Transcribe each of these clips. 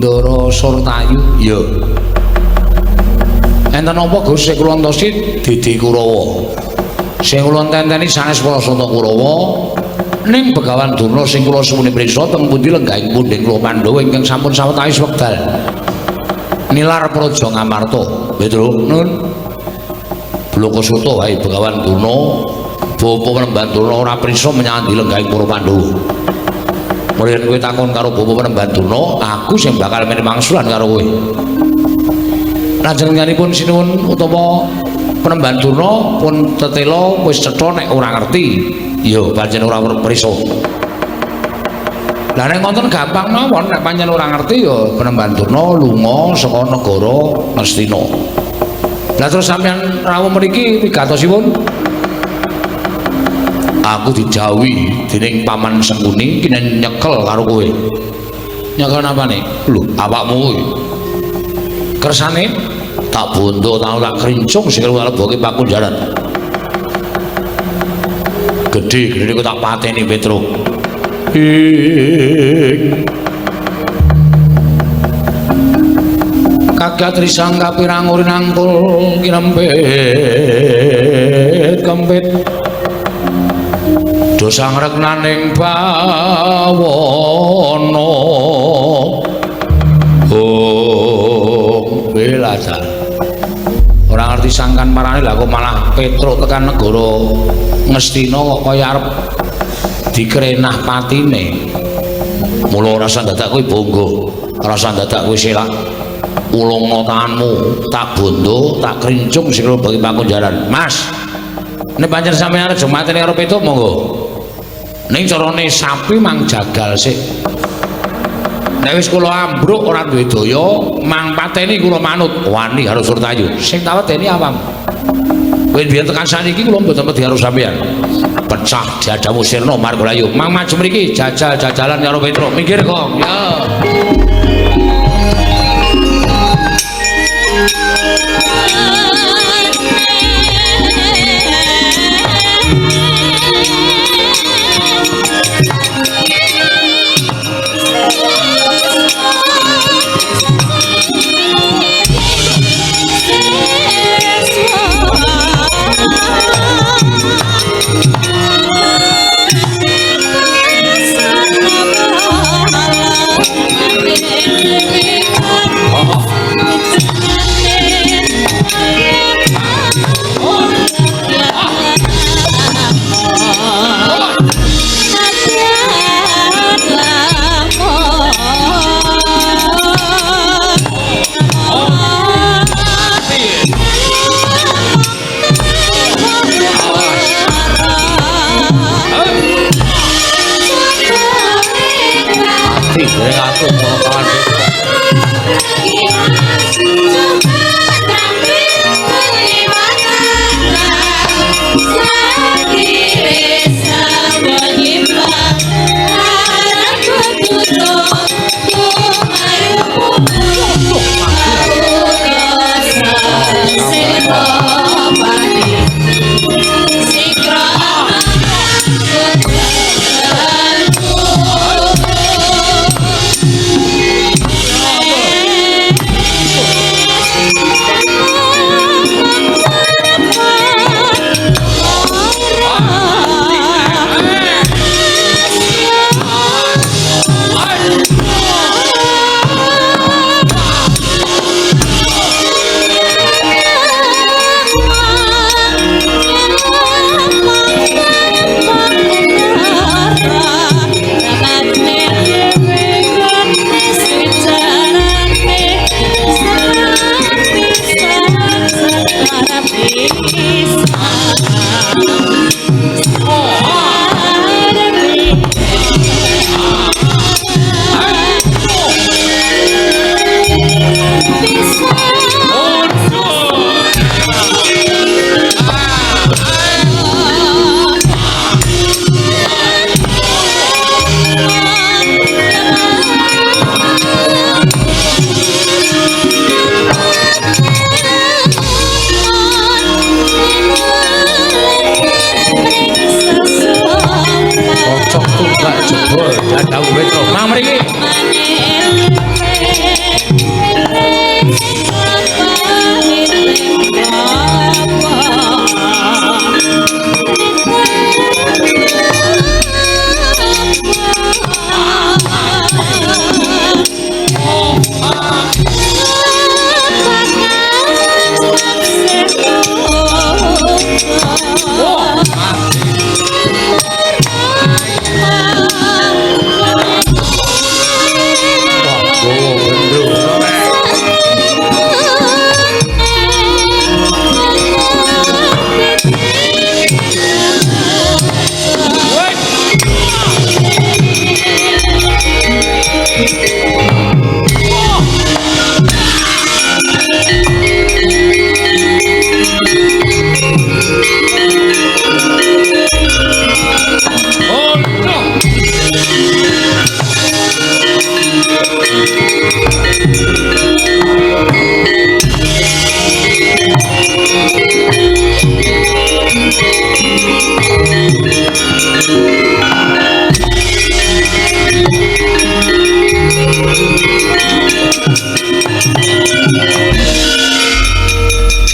Ndara Surtayu. Iya. Enten apa Gusti kula entosi Didi Kurawa. Sing kula tenteni sanes Prasanta Kurawa ning Begawan Durna sing kula suwuni priksa teng pundi lenggahing pundhing kula Pandhawa ingkang sampun sawetawis wekdal nilar praja Ngamarta. Betul, nun. Blokasuta wae Begawan Durna, Bapa Penemban Durna ora priksa menyang lenggahing para Pandhawa. Mulane kowe takon karo Bapa Penemban Durna, aku sing bakal meneh mangsulan karo kowe. Lajenenganipun sinuwun utawa Penemban Durna pun tetela wis cetha nek ora ngerti ya pancen ora prisa. Lah nek ngoten gampang mawon nek pancen ora ngerti ya Penemban Durna lunga saka negara Ngastina. Lah terus sampeyan rawuh mriki wigatosipun aku dijauhi dening Paman Sengkuni kinen nyekel karo kowe. Nyekel napane? Lho, awakmu kuwi. Kersane tak bondo tak krincung sing kaleboke pakunjaran. Gedhe kok tak pateni Petruk. Kagat risangga pirang uri nangkul kinempet kempet dosa ngreknaning bawana belajar ora ngerti sangkan marane lha kok malah Petruk tekan negara Ngastina kok kaya arep dikrenah patine. Mula rasa dadak kowe bangga, rasa dadak kowe selak ulungna tanganmu, tak bondo, tak krincung sing bagi pakunjaran. Mas, nek pancen sampeyan aja mateni karo Petruk monggo. Ning carane sapi mang jagal sik. Nek wis kula ambruk ora duwe daya, mang pateni kula manut wani karo Surtayu. Sing tak wedeni awam. Kowe biyen tekan saniki kula mboten wedi karo sampeyan. Pecah diadamu sirna Margolayu. Mang maju mriki jajal-jajalan karo Petruk. Minggir kok. Ya.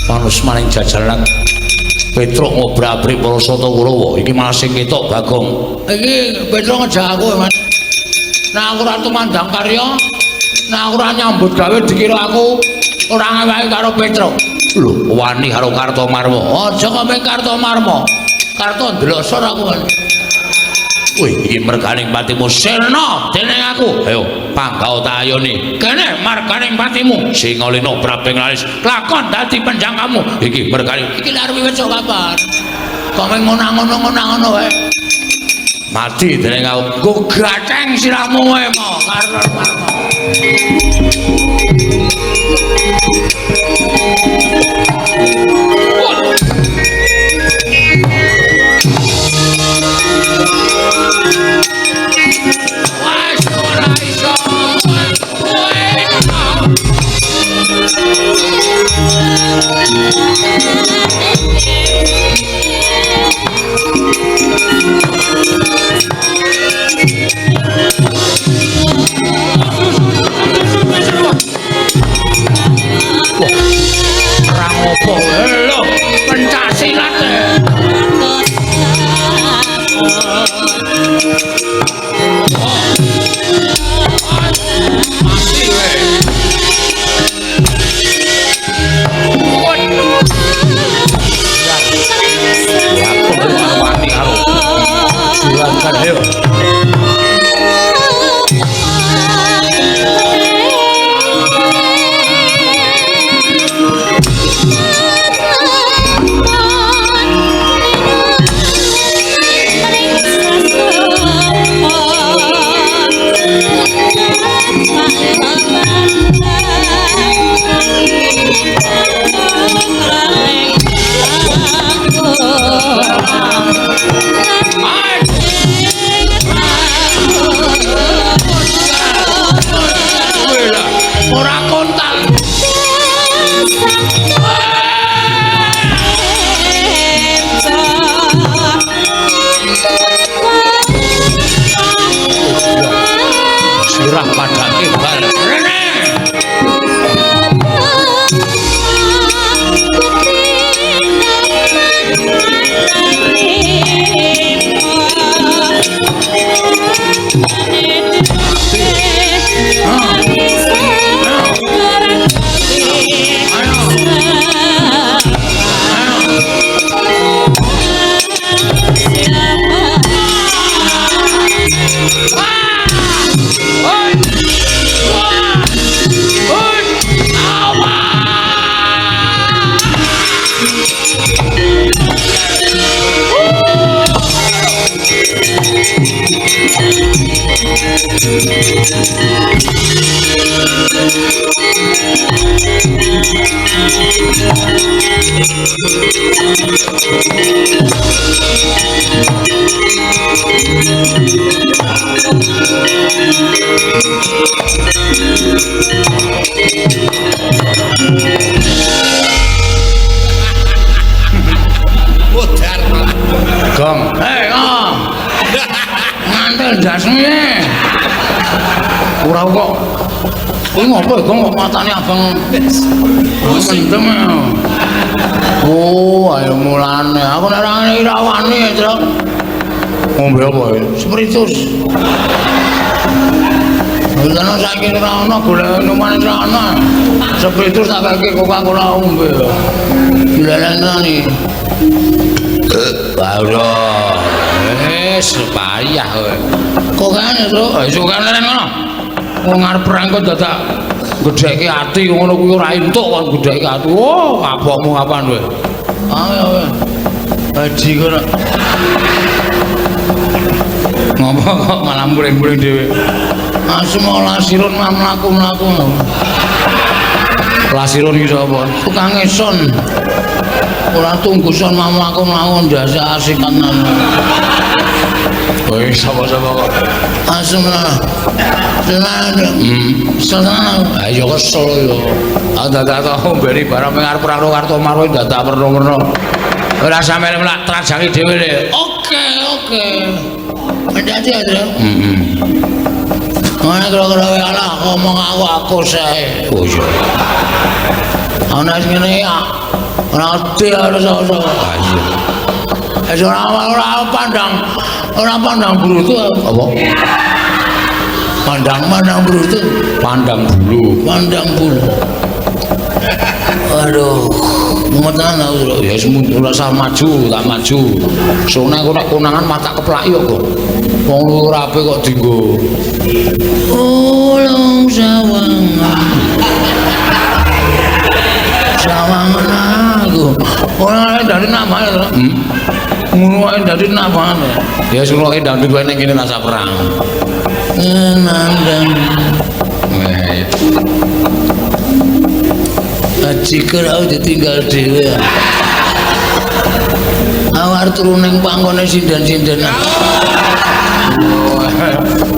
Manus maning jajaran Petruk ngobrak-abrik para Sata Kurawa iki malah sing ketok Bagong. Iki Petruk ngejak aku, Mas. Nek aku ora tumandang karya, nek aku ora nyambut gawe dikira aku ora ngewahi karo Petruk. Lho, wani karo Kartomarma. Aja kok meng Kartomarma. Karto ndlosor aku. Wih, iki merganing patimu sirna dening aku. Ayo, panggau tak ayoni. Kene marganing patimu. Singalena Praping Lalis lakon dadi penjangkamu. Iki merganing iki lare wiwit sok kapan. Kok meng ngono-ngono wae. Mati dening aku. Go grateng sirahmu wae mau karo Marma. Lho, Pencaksilat. Gong, hei Gong, ngantel dasnya. Kurang kok. Ini ngapa Gong kok matanya abang mendem ya. Oh, ayo mulane. Aku nerangin irawani ya, Cok. Ngombe apa ya? Spiritus. Karena saya kira rana boleh minuman rana. Spiritus tak kaki Coca-Cola ngombe. Dilelena nih. Waduh, sepayah kok kan itu, iso kan ngono. Wong arep perang kok dadak gedheke ati ngono kuwi ora entuk kok gedheke ati. Oh, kapokmu kapan kowe? Ayo. Haji kono. Ngopo kok malah muring-muring dhewe. Asma lasirun mlaku-mlaku. Lasirun iki sapa? Tukang eson. Ora tunggu son mlaku-mlaku ndasa asikan. Woi, sapa-sapa kok. Asmana. Senang. Ayo kesel yo. Dadak ngombeni barang ngarep Rano Kartomarwo dadak perno-perno. Ora sampeyan melak trajangi dhewe le. Oke. Hati-hati ya. Mana kira-kira alah ngomong aku sae. Oh iya. Ana ngene ya. Ora ngerti ora sapa. Ah iya. Ora pandang brutu Apa? pandang brutu Pandang bulu. Aduh mumetan aku Ya semundur rasa maju, tak maju. Soalnya aku nak konangan mata keplak yo kok. Wong lu rapi kok dienggo. Ulung sawangan aku. Ora dari namanya to. Ngono ae dari namanya. Ya suruh dangdut wae ning kene rasa perang. Nandang Cikir aku ditinggal dhewe. Awar turu ning panggone sindan-sindan.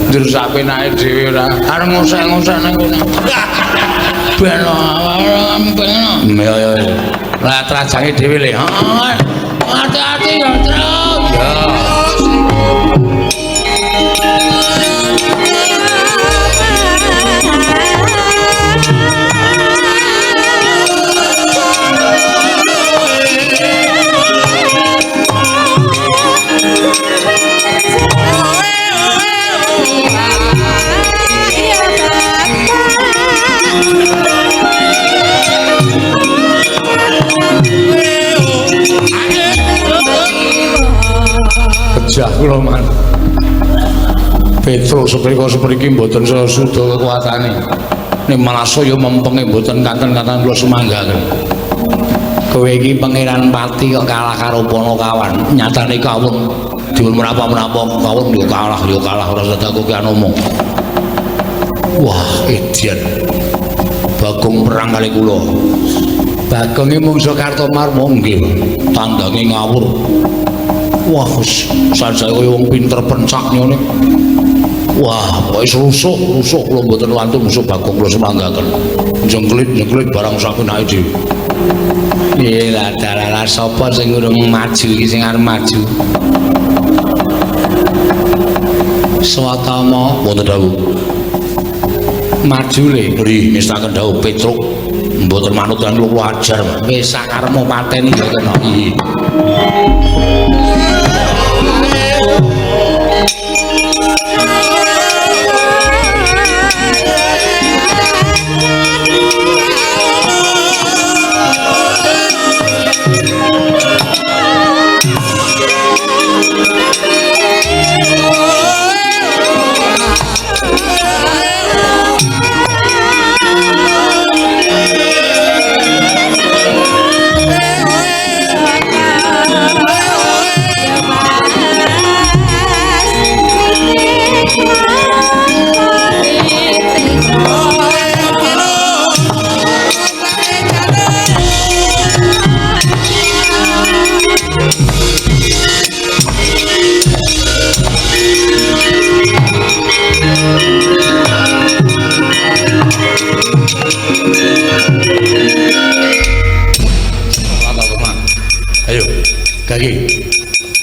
Ndur sapenake dhewe ora. Arep ngosek-ngosek nang kene. Ben awak ben. Ya. Lah trajange dhewe le. Hati-hati ya, Tru. Ya. Jah kula man. Petruk seprika-sepriki mboten sesuda kekuatane. Ning malah saya mempenge mboten kanten-kanten kula semanggaken. Kowe iki pangeran pati kok kalah karo Panakawan. Nyatane kawon diun menapa-menapa kawon yo kalah ora sedak kowe omong. Wah, edian. Bagong perang kali kula. Bagonge mungsuh Kartomarwo nggih. Tandange ngawur. Wah, saya kaya wong pinter pencak ngene. Wah, wis rusuk kula mboten wantun musuh Bagong kula semanggaken. Jengklit barang sapenake dhewe. Piye lah dalala sapa sing urung maju iki sing arep maju? Swatama wonten dawuh. Maju le, nggih ngestaken dawuh Petruk. Mboten manut lan kula ajar. Wis sakarepmu pateni ya kena iki.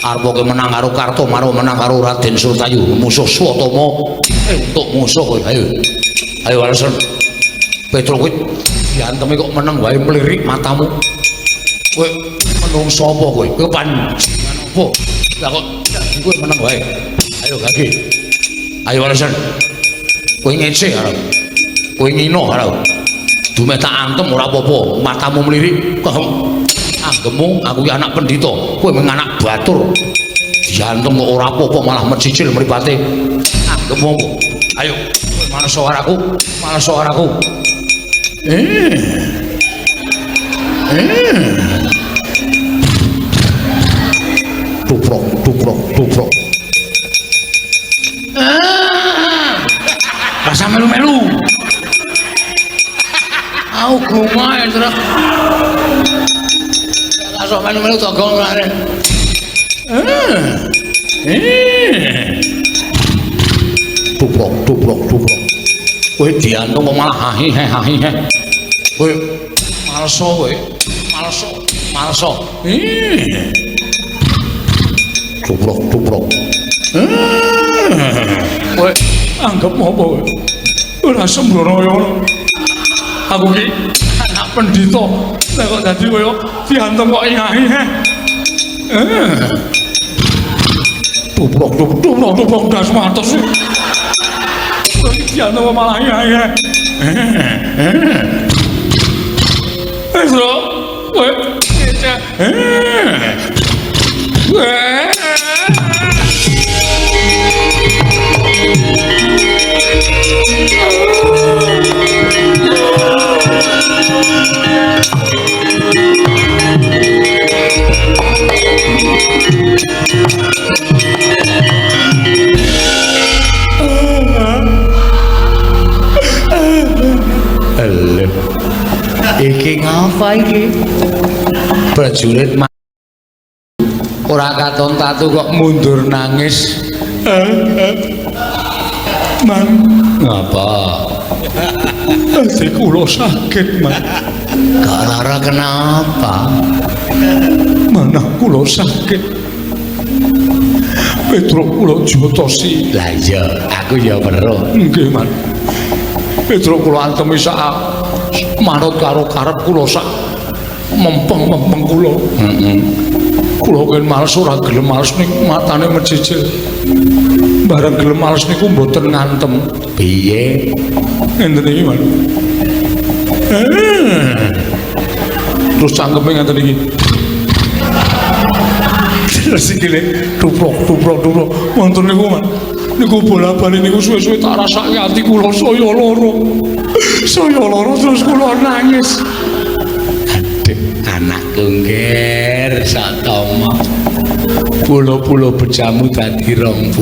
Arep menang karo Kartomarwo, menang karo Raden Surtayu, musuh Swatama entuk musuh kowe. Ayo alasan Petruk kowe dianteme kok menang wae mlirik matamu. Kowe menungso apa kowe? Kowe panjenengan apa? Lah kok kowe menang wae. Ayo gage. Ayo alasan. Kowe ngece karo. Kowe ngino karo. Dume tak antem ora apa-apa, matamu mlirik kok anggemu aku ki anak pendhita, kowe mung anak batur. Diantem kok ora apa-apa malah mecicil mripate. Anggemu apa? Ayo, kowe mana suaraku. Tuprok. Rasa melu-melu. Aku gumae terus. Sok melu-melu togong lare. Tuprok. Kowe diantung kok malah hahi. Kowe malso kowe. Malso. Tuprok. Kowe anggap apa kowe? Ora sembrono kaya ngono. Aku ki anak pendhita, nek kok dadi kaya diantung kok hahi. Tuprok das matos. Diantung malah hahi. Bro, kowe iki ngapa iki? Prajurit ora katon tatu kok mundur nangis. Man, ngapa? Hati kula sakit, Man. Gara-gara kenapa? Mana kula sakit? Petruk kula jotosi. Lah iya, aku ya weruh. Nggih, Man. Petruk kula antemi sak manut karo karep kula sak mempeng kula. Kula kan males ora gelem males ning matane mejejel. Bareng gelem males niku mboten ngantem. Piye? Ngenten iki, Man. Terus cangkeme ngenten iki. Terus iki tuprok. Wonten niku, Man. Niku bola-bali niku suwe-suwe tak rasake ati kula saya loro. Terus kula nangis. Anakku ngger satama pulo-pulo bejamu dadi 20.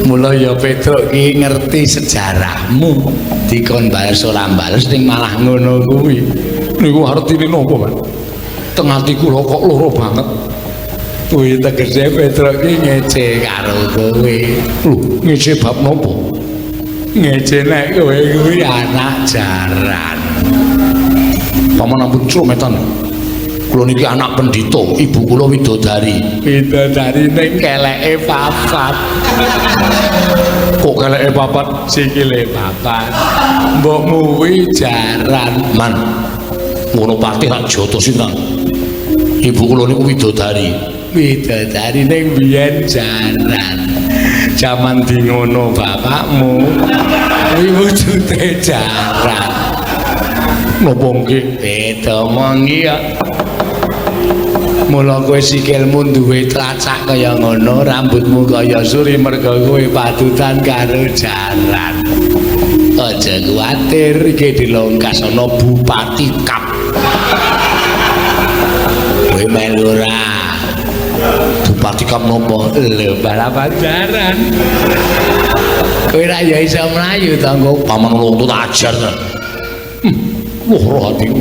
Mula ya Petruk ki ngerti sejarahmu dikon bales ora bales ning malah ngono kuwi. Niku artine napa, Mas? Teng ati kula kok loro banget. Kuwi tegese Petruk ki ngece karo kowe. Lho, ngece bab napa? Ngece nek kowe kuwi anak jaran. Paman ampun crumetan. Kula niki anak pendhita, ibu kula widodari. Widodari ning keleke papat. Kok keleke papat? Sikile papat. Mbokmu kuwi jaran. Man. Ngono pati rak jotos iki, ibu kula niku widodari. Widodari ning biyen jaran. Jaman di ngono bapakmu. Kuwi wujude jaran. Napa nggih? Beda mongki ya. Mula kowe sikilmu duwe tlacak kaya ngono, rambutmu kaya suri merga kowe padutan karo jaran. Aja kuwatir iki dilongkas ana Bupati Kap. Kowe melu ora? Bupati Kap napa? Lho, balapan jaran. Kowe ra ya iso mlayu ta engko paman kula tak ajar. Loro atiku.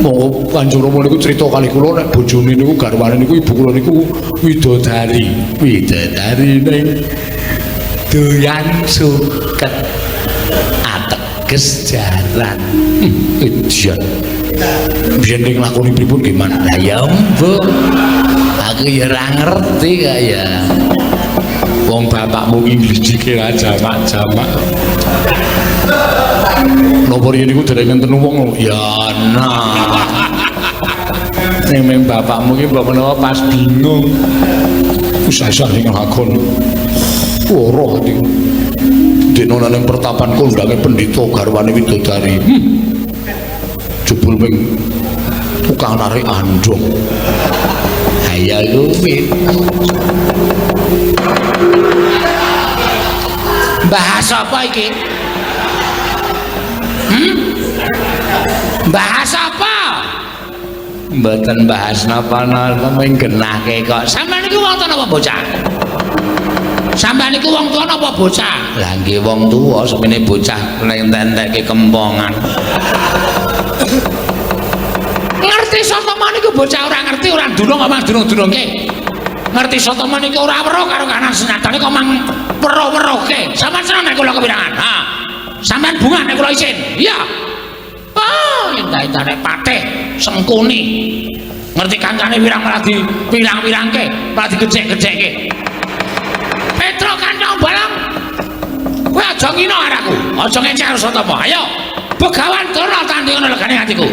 Monggo Kanjeng Rama niku crita kali kula nek bojone niku garwane niku ibu kula niku widodari. Widodari ning doyan suket. Ateges jaran. Ejan. Biyen ning lakoni pripun gimana? Lah ya mbok. Aku ya ora ngerti kaya. Wong bapakmu iki dikira jamak-jamak. Napa riyen niku dereng ngenten wong ya nah. Ning bapakmu ki mbok menawa pas bingung. Usah-usah ning lakon. Ora iki. Dene ning pertapan kondange pendhita garwane widodari. Jebul ping tukang narik andong. Ayo kuwi. Bahas apa iki? Bahas apa? Mboten bahas napa-napa mung genahke kok. Sampeyan iki wong tuwa napa bocah? Sampeyan iki wong tuwa napa bocah? Lah nggih wong tuwa semene bocah nentekke kempongan. Ngerti sapa man iku bocah ora ngerti ora ndulung apa ndulung-dulungke. ngerti Sotoman iki ora weruh karo kanan senjatane kok mang weruh-weruhke. Sampeyan seneng nek kula kepirangan? Ha. Sampeyan bunga nek kula isin. Iya. Oh, endah-endah nek patih sengkuni. Ngerti kancane wirang malah dipirang-pirangke, malah digejek-gejekke. Petro Kantong Bolong. Kowe aja ngino araku. Aja ngecek karo Sotama. Ayo. Begawan Durna tandingan legane atiku.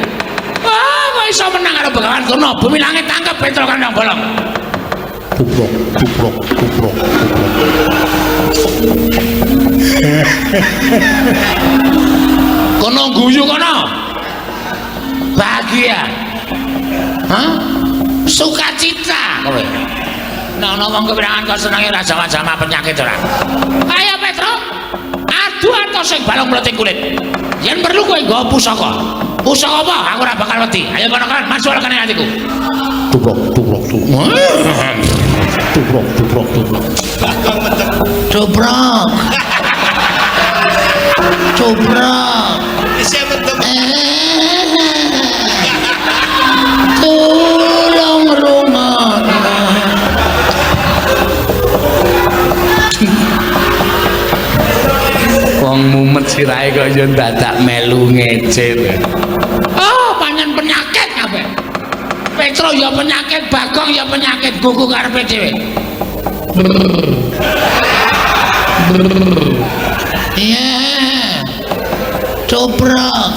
Ah, kok iso menang karo Begawan Durna? Bumi langit tangkep Petro Kantong Bolong. Kuprok, kuprok, kuprok, kuprok. Kono guyu kono. Bahagia. Hah? Sukacita kowe. Nek ana wong kepirangan kok senenge ora sama-sama penyakit ora. Ayo Petro. Adu ato sing balung mleting kulit. Yen perlu kowe nggawa pusaka. Pusaka apa? Aku ora bakal wedi. Ayo kono-kono masuk lekane atiku. Tubrok, tubrok, tubrok. Tubrok, tubrok, tubrok. Tubrok. Tubrok. Tolong rumah. Wong mumet sirahe kok yo dadak melu ngecil. Oh, pancen penyakit kabeh. Petro ya penyakit, Bagong ya penyakit, gugu karepe dhewe. Iya. Cobrok.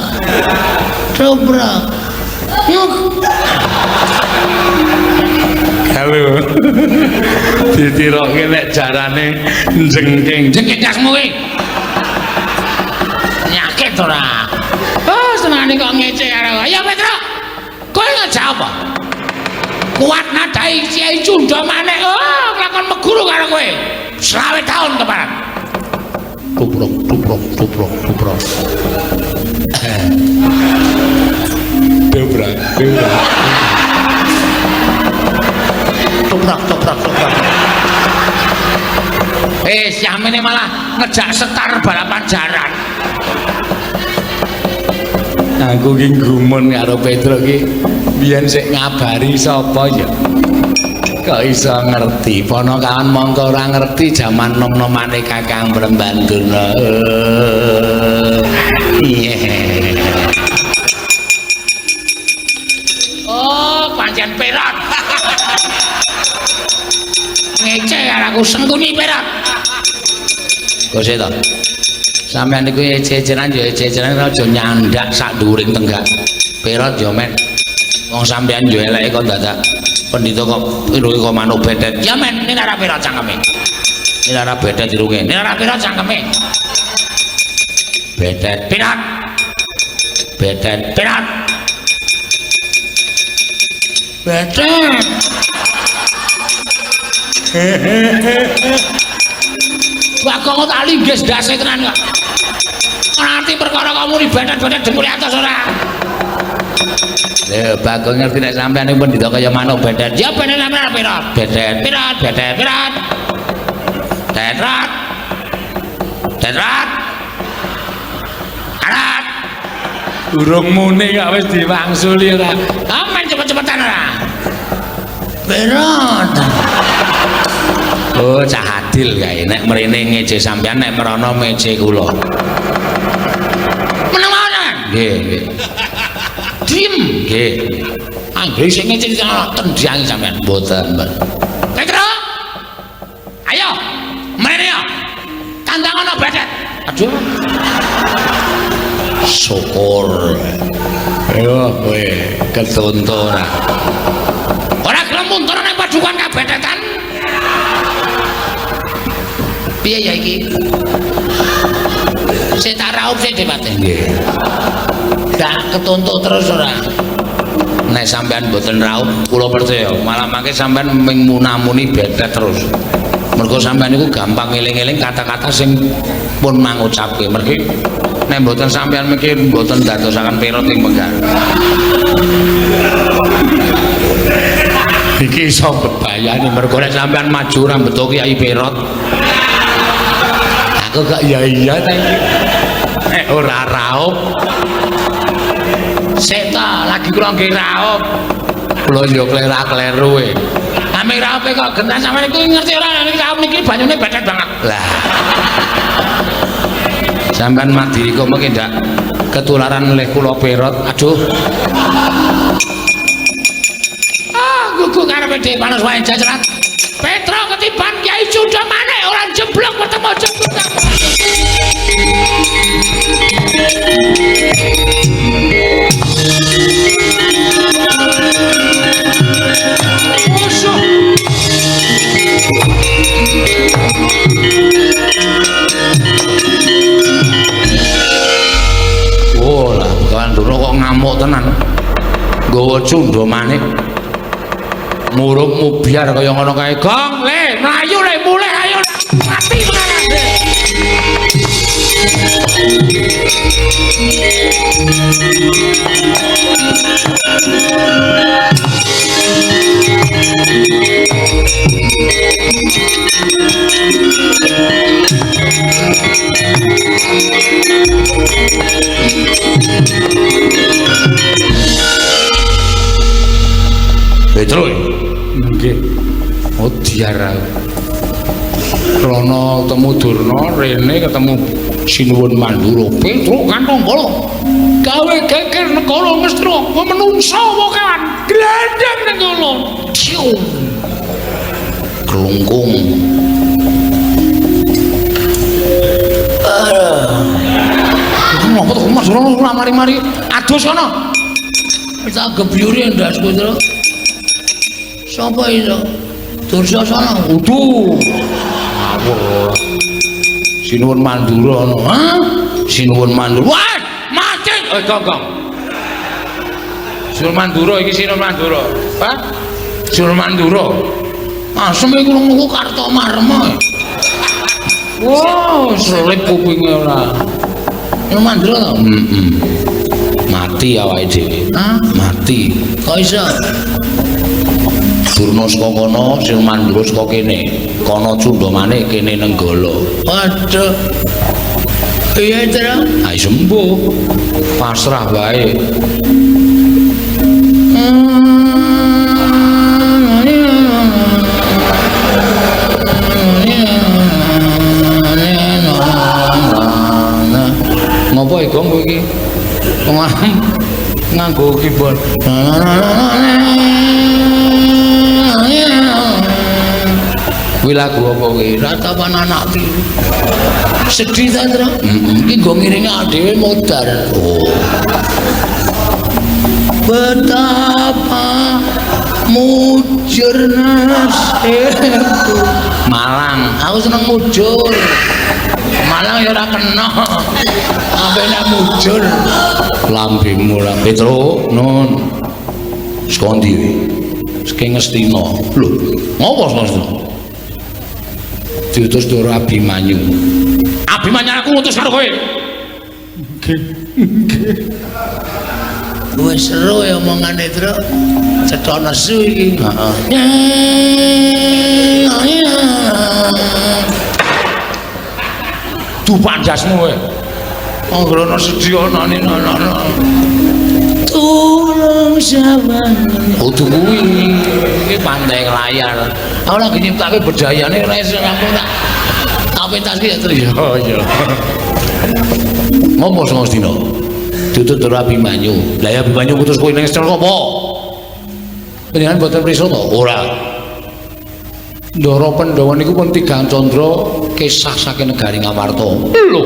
Cobrok. Halo. Ditirokke nek jarane jengking. Jengking kasmu kuwi. Penyakit ora. Oh, senengane kok ngece karo. Ya Petro. Kowe ngejak apa? Kuat nadai Kiai Cunda maneh. Oh, nglakon meguru karo kowe. 20 tahun keparat. Tubrok, tubrok, tubrok, tubrok. Dobrak, dobrak. Toprak, toprak, toprak. Siamene malah ngejak setar balapan jaran. Aku ki gumun karo Petro ki biyen sik ngabari sapa ya. Kok iso ngerti? Ponokawan mongko ora ngerti jaman nom-nomane Kakang Brembandurna. Iya. Oh, pancen perat. Ngece karo aku sengkuni perat. Kok to? Sampeyan niku eceran ya eceran aja nyandak sak dhuwuring tenggak. Perat ya men. Wong sampeyan yo eleke kok dadak pendhita kok irunge kok manuk bedet. Ya men, ning ora perat cangkeme. Ning ora bedet irunge. Ning ora perat cangkeme. Bedet perat. Bedet perat. Bedet. Bagong tak linggis dase tenan kok. Ngerti perkara kamu di bedet-bedet jempule atas ora. Lha Bagong ngerti nek sampean niku pendhita kaya manuk bedet. Ya bedet sampean pirat. Bedet pirat, bedet pirat. Tetrat. Tetrat. Arat. Durung muni kok wis diwangsuli ora. Amen cepet-cepetan ora. Pirat. Oh, cah adil kae nek mrene ngeje sampean nek merono meje kula. Menawa nggih, nggih. Diem nggih. Anggere sing ngece tendiangi sampean mboten, Mbak. Petro. Ayo. Mrene yo. Tandang ana bedet. Aduh. Syukur. Ayo kowe ketuntu ora. Ora gelem mundur nek padukan kabedetan. Piye ya iki? Sik tak raup sik dipate. Nggih. Tak ketuntut terus ora. Nek sampean mboten raup, kula percaya malah mangke sampean ming munamuni bedet terus. Mergo sampean niku gampang eling-eling kata-kata sing pun mangucapke. Mergi nek mboten sampean mikir mboten dadosaken perot ing menggar. Iki iso bebayani mergo nek sampean maju ora beto Kiai Perot. Aku gak iya ta iki. Nek ora raup. Seta lagi kula nggih raup. Kula yo klera-kleru e. Amira apa kok gentan sampean iku ngerti ora niki saat niki banyune becet banget. Lah. Sampean mati kok mengke ndak ketularan oleh kula perot. Aduh. Gugu karepe dhewe panas wae jajaran. Petro ketiban Kyai Sudamane ora jeblok bertemu jeblok. Oh lah, kan dulu kok ngamuk tenan. Nggawa Sudamane. Murung biar kaya ngono kae. Gong, le, mlayu le, mulih ayo mati tenan. Petro. Nggih. Oh diarah. Rono ketemu Durna, rene ketemu Sinuwun Mandura. Petro kantong kala. Gawe geger negara Ngastra, menungsa wokan. Glandang ning kono. Cium. Kelungkung. Ngopo to Mas ora mari-mari adus kono. Tak gebyuri ndasku to. Sapa iso? Dursasana. Udu. Ngawur. Sinuwun Mandura ngono. Hah? Sinuwun Mandura. Wah, mati. Gong. Sinuwun Mandura iki Sinuwun Mandura. Hah? Sinuwun Mandura. Asem iku lunga Kartomarma. Wow, selip kupinge ora. Sinuwun Mandura to? Mati awake dhewe. Hah? Mati. Kok iso? Durna saka kono, Sinuwun Mandura saka kene. Kono Sundamane kene Nenggala. Waduh. Iya Tru. Ayo sembuh. Pasrah wae. Ngopo iki Gong kowe iki? Nganggo keyboard. Kuwi lagu apa kuwi? Ratapan anak piru. Sedih ta, Tru? Iki nggo ngiringi dhewe modar. Oh. Betapa mujur nasibku. Malang. Aku seneng mujur. Malang ya ora kena. Apa nek mujur? Lambemu lah Petro nun. Saka ndi kowe? Saka Ngastina. Lho, ngopo Ngastina? Diutus Dora Abimanyu. Abimanyu aku ngutus karo kowe. Wis seru ya omongane, Tru. Cetha nesu iki. Dupanjasmu kowe. Anggrana sedya anane ana. Tulung sampeyan. Kudu kuwi iki pandai layar. Aku lagi nyiptake bedayane ora iso rampung tak. Pentas ki ya, Tru. Iya. Ngopo sing Ngastina? Ditut Dora Abimanyu. Lah ya Abimanyu putus kowe ning Ngastina apa? Panjenengan boten prisa to? Ora. Ndara Pandhawa niku pun tigang candra kisah saking negari Ngamarta. Lho.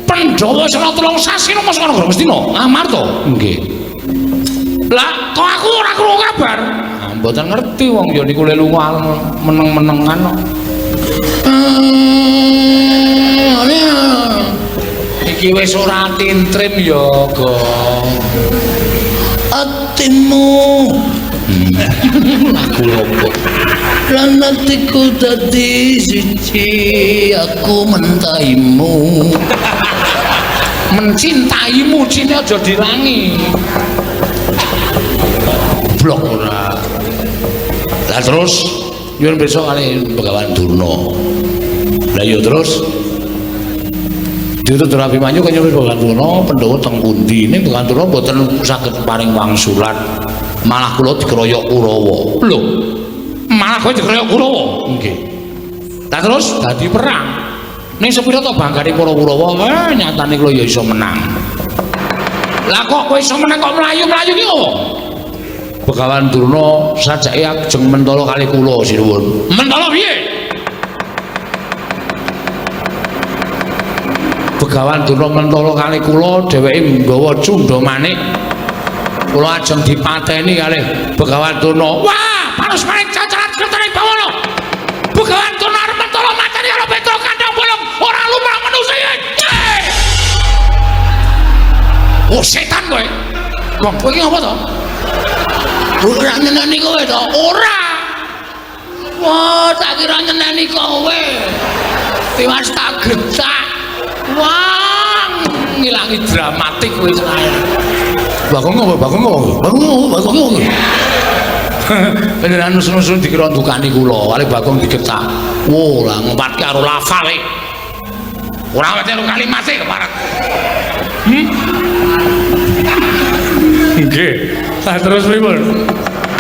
Pandhawa sira 3 sasi nang Ngastina Ngastina. Ngamarta. Nggih. Lah kok aku ora krungu kabar? Mboten ngerti wong ya niku lelu meneng-menengan kok. Iki wis ora tintrim ya, Gong. Atimu Lagu opo? lan atiku dadi siji, aku mentaimu. Mencintaimu cine aja dirangi. Blok ora. Lah terus nyuwun besok kali Begawan Durna. Lah ya terus Ditut Dora Abimanyu kaya nyuwun Begawan Durna Pandhawa teng pundi? Ning Begawan Durna mboten saged paring wangsulan. Malah kula dikeroyok Kurawa. Lho, malah kowe dikeroyok Kurawa. Nggih. Lah terus dadi perang. Ning sepira to banggane para Kurawa, nyatane kula ya iso menang. Lah kok kowe iso menang kok mlayu-mlayu ki opo? Begawan Durna sajake ajeng mentala kali kula sinuwun. Mentala piye? Begawan Durna mentala kali kula dheweke nggawa cundha manik. Kula ajeng dipateni kalih Begawan Durna. Wah, panos manik cacaran kertane bawana. Begawan Durna arep mentala mateni karo Petra kandhang bolong ora lumrah manusa iki. Oh setan kowe. Kok kowe iki apa to? Ora nyeneni kowe to? Ora. Wah, tak kira nyeneni kowe. Tiwas tak getak. Wah, ngilangi dramatik kowe selae. Bagong ngopo? Beneran nusun-nusun dikira ndukani kula, kali Bagong digetak. Wo, lah ngempatke karo lafale. Ora wete karo kalimate keparek. Nggih. Lah terus pripun?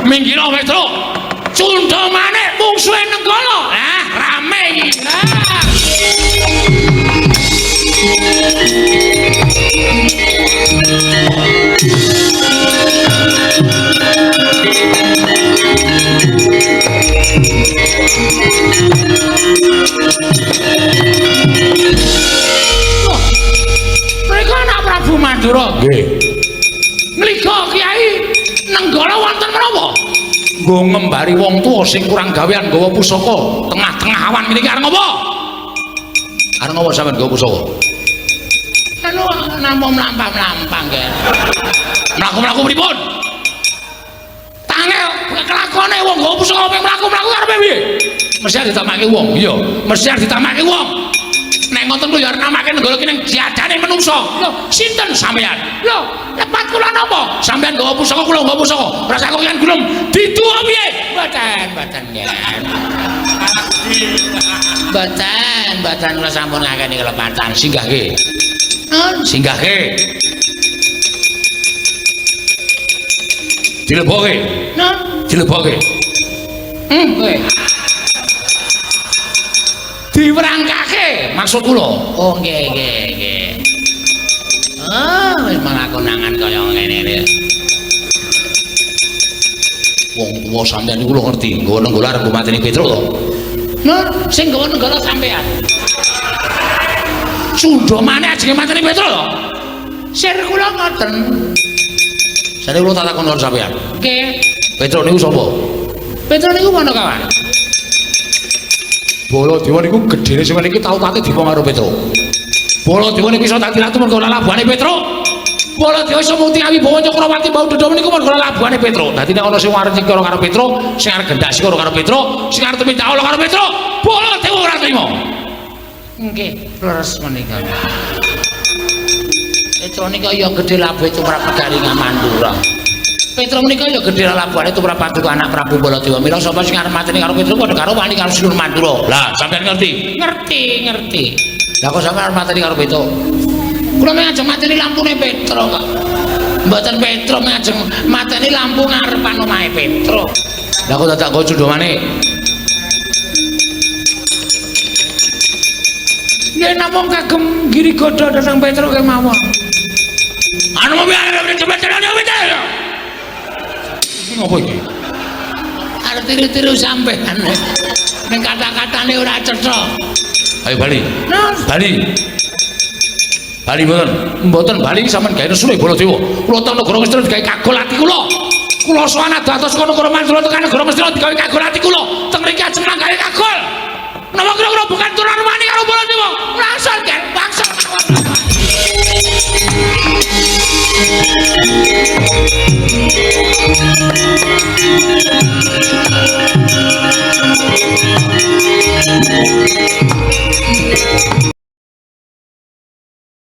Minggiro Petra. Cundha manik mungsuhe Nenggala. Ah, rame iki. Mereka anak Prabu Mandura. Nggih. Mliga Kyai Nenggala wonten menapa? Nggo ngembari wong tuwa sing kurang gawean nggawa pusaka tengah-tengah awan mriki arep ngopo? Arep ngopo sampean nggawa pusaka? Anu namung mlampah-mlampah nggih. Mlaku-mlaku pripun? Tange kelakone wong nggawa pusaka mlaku-mlaku karepe piye? Mesti ditamake wong, iya, mesti ditamake wong. Nek ngoten ku ya namake Nenggala ki ning diadane menungso. Lho, sinten sampean? Lho, lepat kula napa? Sampean nggawa pusaka kula nggawa pusaka. Rasa kok yen gulung diduwa piye? Mboten nggih. Mboten kula sampun ngakeni kelepatan. Singgahke. Singgahke. Dileboke. Dileboke. Kowe. Diwerangkake maksud kula. Oh nggih. Ah, wis malah konangan kaya ngene iki. Wong tuwa sampeyan iku lho ngerti, nggawa Nenggala arep mateni Petra to. Nur, sing nggawa Nenggala sampeyan. Cundha maneh ajenge mateni Petra to. Sir kula ngoten. Sare kula tak takon sampeyan. Nggih. Petra niku sapa? Petra niku Manakawan. Baladewa niku gedene sing niki tau tate diwong karo Petra. Baladewa niku iso dadi ratu mergo labuhane Petra. Baladewa iso mukti Wibawa Cakrawati bau dodho niku mergo labuhane Petra. Dadi nek ana sing arep sikara karo Petra, sing arep gendak sikara karo Petra, sing arep minta Allah karo Petra, Baladewa ora trima. Nggih, leres menika. Petra nika ya gedhe labuhe tumrap negari Mandura. Petra menika ya gedhe labuhane tumrap paduka anak Prabu Baladewa. Mila sapa sing arep mateni karo Petra padha karo wani karo Sinur Mandura. Lah, sampeyan ngerti? Ngerti. Lah kok sampeyan arep mateni karo Petra? Kula mengajeng mateni lampune Petra kok. Mboten Petra mengajeng mateni lampu ngarepan omahe Petra. Lah kok dadak kok cundha manik? Yen namung kagem giri godha dhateng Petra kemawon. Anu mobil arep cepet-cepet ya. Iki ngopo iki? Arep tiru-tiru sampean. Ning kata-katane ora cetha. Ayo bali. Bali mboten bali sampean gawe nesune Baladewa. Kula teng negara Ngastina digawe kagol ati kula. Kula sowan dados kono negara Mandura tekan negara Ngastina digawe kagol ati kula. Teng mriki ajeng gawe kagol. Napa kira-kira bukan turunan mani karo Baladewa? Langsung kan